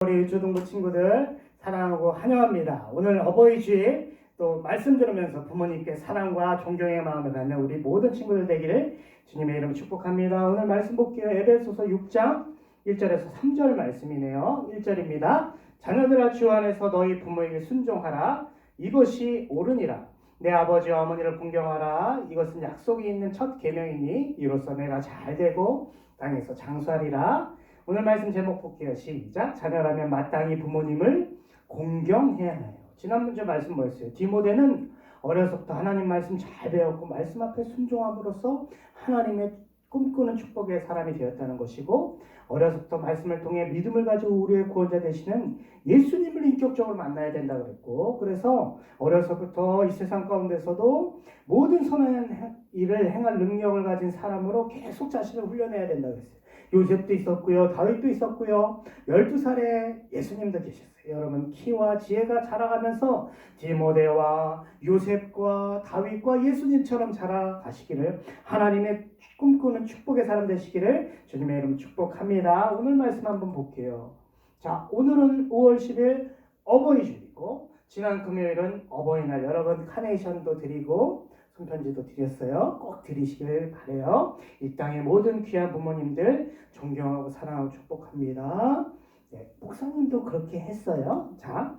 우리 유초등부 친구들 사랑하고 환영합니다. 오늘 어버이 주일 또 말씀 들으면서 부모님께 사랑과 존경의 마음을 갖는 우리 모든 친구들 되기를 주님의 이름 축복합니다. 오늘 말씀 볼게요. 에베소서 6장 1절에서 3절 말씀이네요. 1절입니다. 자녀들아 주 안에서 너희 부모에게 순종하라. 이것이 옳으니라. 내 아버지와 어머니를 공경하라. 이것은 약속이 있는 첫 계명이니 이로써 내가 잘되고 땅에서 장수하리라. 오늘 말씀 제목 볼게요. 시작. 자녀라면 마땅히 부모님을 공경해야 해요. 지난주 말씀 뭐였어요? 디모데는 어려서부터 하나님 말씀 잘 배웠고 말씀 앞에 순종함으로써 하나님의 꿈꾸는 축복의 사람이 되었다는 것이고, 어려서부터 말씀을 통해 믿음을 가지고 우리의 구원자 되시는 예수님을 인격적으로 만나야 된다고 그랬고, 그래서 어려서부터 이 세상 가운데서도 모든 선한 일을 행할 능력을 가진 사람으로 계속 자신을 훈련해야 된다고 했어요. 요셉도 있었고요. 다윗도 있었고요. 12살에 예수님도 계셨어요. 여러분, 키와 지혜가 자라가면서 디모데와 요셉과 다윗과 예수님처럼 자라가시기를, 하나님의 꿈꾸는 축복의 사람 되시기를 주님의 이름 축복합니다. 오늘 말씀 한번 볼게요. 자, 오늘은 5월 10일 어버이 주일이고, 지난 금요일은 어버이날 여러분 카네이션도 드리고 손편지도 드렸어요. 꼭 드리시길 바라요. 이 땅의 모든 귀한 부모님들 존경하고 사랑하고 축복합니다. 네, 목사님도 그렇게 했어요. 자,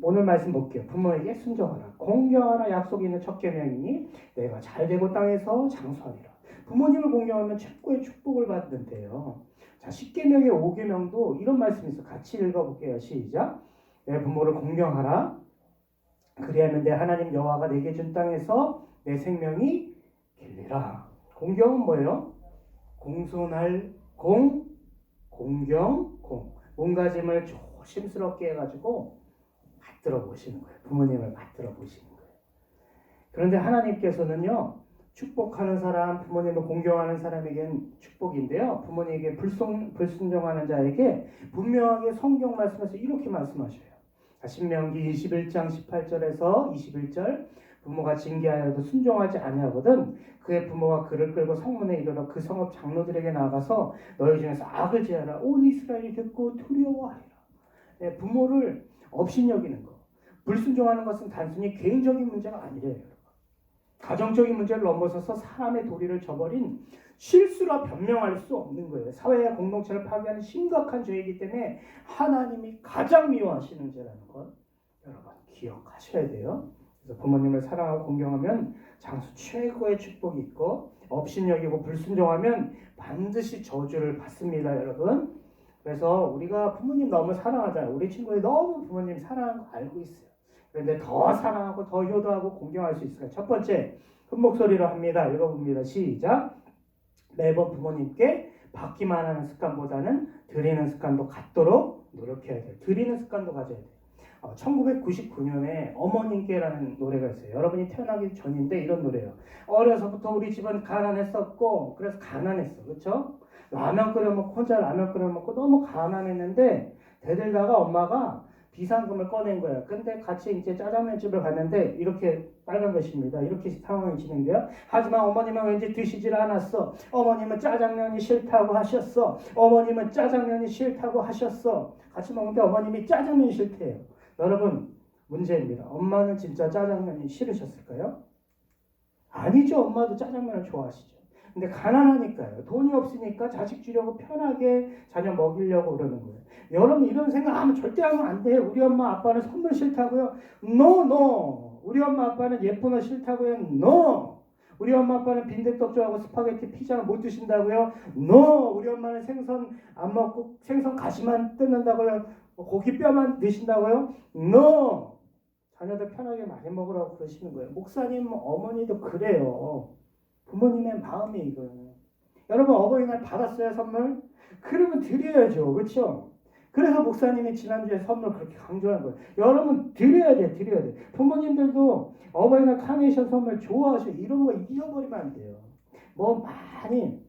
오늘 말씀 볼게요. 부모에게 순종하라. 공경하라. 약속이 있는 첫 계명이니 내가 잘되고 땅에서 장수하리라. 부모님을 공경하면 최고의 축복을 받는데요. 자, 10계명의 5계명도 이런 말씀이 있어요. 같이 읽어볼게요. 시작. 내 부모를 공경하라. 그리하면 내 하나님 여호와가 내게 준 땅에서 내 생명이 길리라. 공경은 뭐예요? 공손할 공, 공경, 공. 몸가짐을 조심스럽게 해가지고 받들어 보시는 거예요. 부모님을 받들어 보시는 거예요. 그런데 하나님께서는요, 축복하는 사람, 부모님을 공경하는 사람에겐 축복인데요, 부모님에게 불순종하는 자에게 분명하게 성경 말씀에서 이렇게 말씀하셔요. 신명기 21장 18절에서 21절, 부모가 징계하여도 순종하지 아니하거든 그의 부모가 그를 끌고 성문에 이르러 그 성읍 장로들에게 나가서 너희 중에서 악을 제하라. 온 이스라엘이 듣고 두려워하리라. 네, 부모를 업신여기는 것, 불순종하는 것은 단순히 개인적인 문제가 아니래요. 가정적인 문제를 넘어서서 사람의 도리를 저버린 실수라 변명할 수 없는 거예요. 사회와 공동체를 파괴하는 심각한 죄이기 때문에 하나님이 가장 미워하시는 죄라는 것 여러분 기억하셔야 돼요. 그래서 부모님을 사랑하고 공경하면 장수 최고의 축복이 있고, 업신여기고 불순종하면 반드시 저주를 받습니다. 여러분, 그래서 우리가 부모님 너무 사랑하잖아요. 우리 친구들이 너무 부모님 사랑하는 거 알고 있어요. 그런데 더 사랑하고 더 효도하고 공경할 수 있어요. 첫 번째, 큰 목소리로 합니다. 읽어봅니다. 시작. 매번 부모님께 받기만 하는 습관보다는 드리는 습관도 갖도록 노력해야 돼요. 드리는 습관도 가져야 돼요. 1999년에 어머님께라는 노래가 있어요. 여러분이 태어나기 전인데 이런 노래예요. 어려서부터 우리 집은 가난했었고, 그래서 가난했어. 그렇죠? 라면 끓여 먹고, 혼자 라면 끓여 먹고 너무 가난했는데 대들다가 엄마가 비상금을 꺼낸 거예요. 근데 같이 이제 짜장면 집을 갔는데 이렇게 빨간 것입니다. 이렇게 상황이 진행돼요. 하지만 어머님은 왠지 드시질 않았어. 어머님은 짜장면이 싫다고 하셨어. 어머님은 짜장면이 싫다고 하셨어. 같이 먹는데 어머님이 짜장면이 싫대요. 여러분, 문제입니다. 엄마는 진짜 짜장면이 싫으셨을까요? 아니죠. 엄마도 짜장면을 좋아하시죠. 근데 가난하니까요. 돈이 없으니까 자식 주려고 편하게 자녀 먹이려고 그러는 거예요. 여러분, 이런 생각하면 절대 하면 안 돼요. 우리 엄마 아빠는 선물 싫다고요? No, no. 우리 엄마 아빠는 예쁜 옷 싫다고요? No. 우리 엄마 아빠는 빈대떡 좋아하고 스파게티 피자를 못 드신다고요? No. 우리 엄마는 생선 안 먹고 생선 가시만 뜯는다고요? 고기 뼈만 드신다고요? No. 자녀들 편하게 많이 먹으라고 그러시는 거예요. 목사님, 어머니도 그래요. 부모님의 마음이 이거예요. 여러분, 어버이날 받았어요, 선물? 그러면 드려야죠. 그렇죠? 그래서 목사님이 지난주에 선물 그렇게 강조한 거예요. 여러분, 드려야 돼, 드려야 돼. 부모님들도 어버이날 카네이션 선물 좋아하셔. 이런 거 잊어버리면 안 돼요. 뭐 많이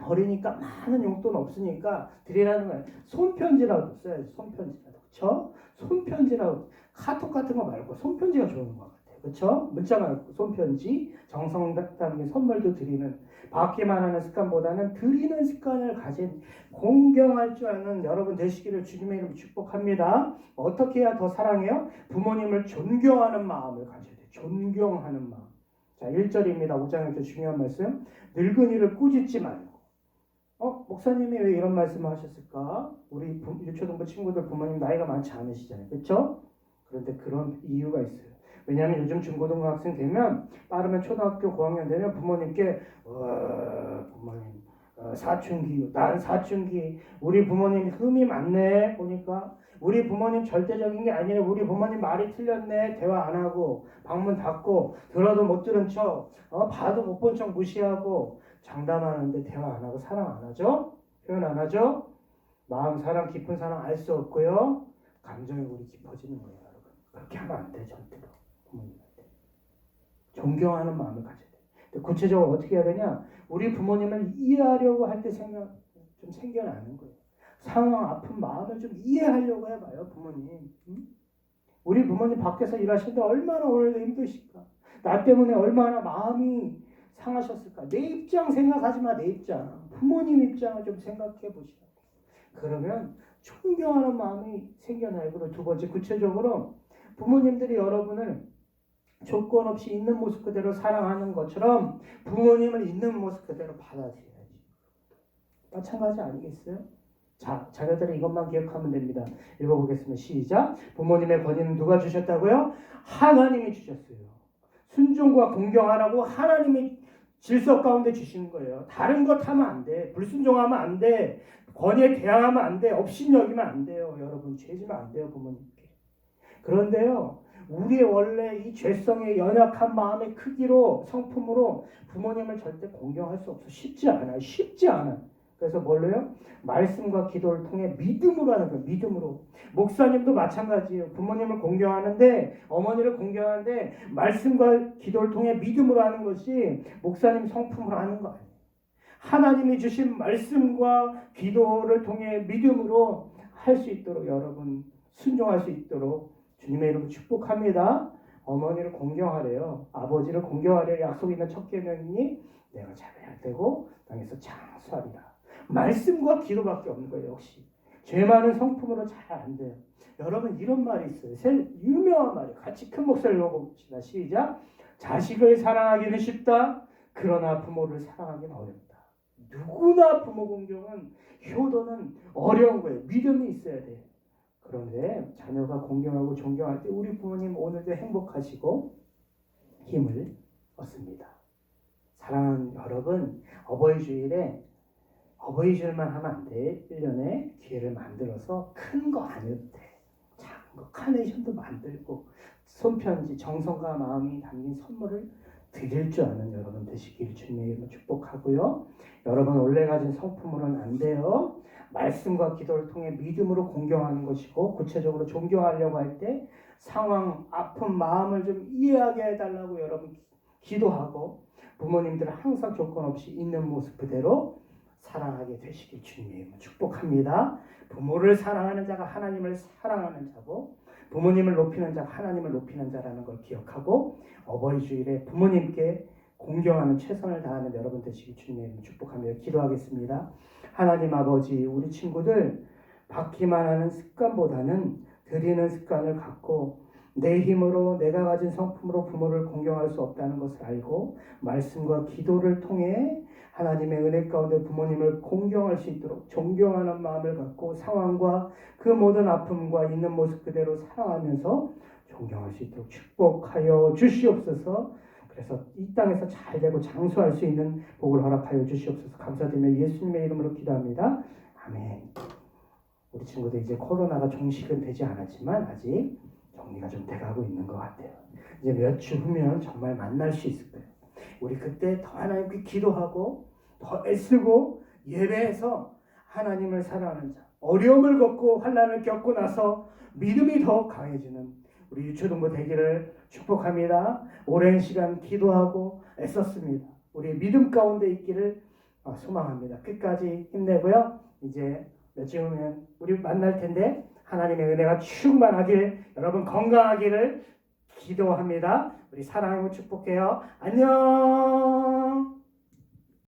어리니까 많은 용돈 없으니까 드리라는 거예요. 손편지라도 써야지. 손편지라도. 그렇죠? 손편지라도. 카톡 같은 거 말고 손편지가 좋은 것 같아요. 그렇죠? 문자만 손편지, 정성 담긴 선물도 드리는, 받기만 하는 습관보다는 드리는 습관을 가진, 공경할 줄 아는 여러분 되시기를 주님의 이름으로 축복합니다. 어떻게 해야 더 사랑해요? 부모님을 존경하는 마음을 가져야 돼요. 존경하는 마음. 자, 1절입니다. 5장에서 중요한 말씀. 늙은이를 꾸짖지 말고. 목사님이 왜 이런 말씀을 하셨을까? 우리 유초등부 친구들 부모님 나이가 많지 않으시잖아요. 그렇죠? 그런데 그런 이유가 있어요. 왜냐하면 요즘 중고등학생 되면, 빠르면 초등학교 고학년 되면 부모님께 부모님 사춘기, 난 사춘기. 우리 부모님 흠이 많네. 보니까 우리 부모님 절대적인 게 아니에요. 우리 부모님 말이 틀렸네. 대화 안 하고 방문 닫고 들어도 못 들은 척, 봐도 못 본 척 무시하고 장담하는데 대화 안 하고 사랑 안 하죠? 표현 안 하죠? 마음 사랑, 깊은 사랑 알 수 없고요. 감정이 우리 깊어지는 거예요, 여러분. 그렇게 하면 안 돼, 절대로. 부모님한테 존경하는 마음을 가져야 돼. 구체적으로 어떻게 해야 되냐? 우리 부모님을 이해하려고 할 때 좀 생겨나는 거예요. 상황, 아픈 마음을 좀 이해하려고 해봐요, 부모님. 응? 우리 부모님 밖에서 일하시는데 얼마나 오늘도 힘드실까? 나 때문에 얼마나 마음이 상하셨을까? 내 입장 생각하지 마, 내 입장. 부모님 입장을 좀 생각해 보시라고. 그러면 존경하는 마음이 생겨나요. 그리고 두 번째, 구체적으로 부모님들이 여러분을 조건 없이 있는 모습 그대로 사랑하는 것처럼 부모님을 있는 모습 그대로 받아들여야지. 마찬가지 아니겠어요? 자, 자녀들은 이것만 기억하면 됩니다. 읽어보겠습니다. 시작. 부모님의 권위는 누가 주셨다고요? 하나님이 주셨어요. 순종과 공경하라고 하나님이 질서 가운데 주시는 거예요. 다른 것 하면 안 돼. 불순종하면 안 돼. 권위에 대항하면 안 돼. 업신여기면 안 돼요. 여러분, 죄지면 안 돼요, 부모님께. 그런데요, 우리의 원래 이 죄성의 연약한 마음의 크기로, 성품으로 부모님을 절대 공경할 수 없어. 쉽지 않아요. 쉽지 않아요. 그래서 뭘로요? 말씀과 기도를 통해 믿음으로 하는 거예요. 믿음으로. 목사님도 마찬가지예요. 부모님을 공경하는데, 어머니를 공경하는데 말씀과 기도를 통해 믿음으로 하는 것이 목사님 성품으로 하는 거 아니에요. 하나님이 주신 말씀과 기도를 통해 믿음으로 할 수 있도록, 여러분 순종할 수 있도록 주님의 이름으로 축복합니다. 어머니를 공경하래요. 아버지를 공경하래요. 약속 있는 첫 계명이니 내가 잘해야 되고 땅에서 장수하리라. 말씀과 기도밖에 없는 거예요. 역시 죄 많은 성품으로 잘 안 돼요. 여러분, 이런 말이 있어요. 유명한 말이에요. 같이 큰 목소리를 읽어봅시다. 시작. 자식을 사랑하기는 쉽다. 그러나 부모를 사랑하기는 어렵다. 누구나 부모 공경은, 효도는 어려운 거예요. 믿음이 있어야 돼요. 그런데 자녀가 공경하고 존경할 때 우리 부모님 오늘도 행복하시고 힘을 얻습니다. 사랑하는 여러분, 어버이 주일에 어버이 주일만 하면 안 돼. 1년에 기회를 만들어서 큰 거 안 해도 돼. 작은 거 카네이션도 만들고 손편지, 정성과 마음이 담긴 선물을 드릴 줄 아는 여러분 되시길 주님의 이름으로 축복하고요. 여러분 원래 가진 성품으로는 안 돼요. 말씀과 기도를 통해 믿음으로 공경하는 것이고, 구체적으로 존경하려고 할 때 상황, 아픈 마음을 좀 이해하게 해달라고 여러분 기도하고, 부모님들은 항상 조건 없이 있는 모습 그대로 사랑하게 되시길 주님의 이름으로 축복합니다. 부모를 사랑하는 자가 하나님을 사랑하는 자고, 부모님을 높이는 자가 하나님을 높이는 자라는 걸 기억하고, 어버이 주일에 부모님께 공경하는, 최선을 다하는 여러분 되시길 주님의 이름으로 축복하며 기도하겠습니다. 하나님 아버지, 우리 친구들 받기만 하는 습관보다는 드리는 습관을 갖고, 내 힘으로, 내가 가진 성품으로 부모를 공경할 수 없다는 것을 알고 말씀과 기도를 통해 하나님의 은혜 가운데 부모님을 공경할 수 있도록 존경하는 마음을 갖고, 상황과 그 모든 아픔과 있는 모습 그대로 사랑하면서 존경할 수 있도록 축복하여 주시옵소서. 그래서 이 땅에서 잘 되고 장수할 수 있는 복을 허락하여 주시옵소서. 감사드리며 예수님의 이름으로 기도합니다. 아멘. 우리 친구들 이제 코로나가 종식은 되지 않았지만 아직 정리가 좀 돼가고 있는 것 같아요. 이제 몇 주 후면 정말 만날 수 있을 거예요. 우리 그때 더 하나님께 기도하고 더 애쓰고 예배해서 하나님을 사랑하는 자, 어려움을 겪고 환난을 겪고 나서 믿음이 더 강해지는 우리 유초등부 되기를 축복합니다. 오랜 시간 기도하고 애썼습니다. 우리 믿음 가운데 있기를 소망합니다. 끝까지 힘내고요. 이제 며칠 후면 우리 만날 텐데 하나님의 은혜가 충만하길, 여러분 건강하기를 기도합니다. 우리 사랑하고 축복해요. 안녕.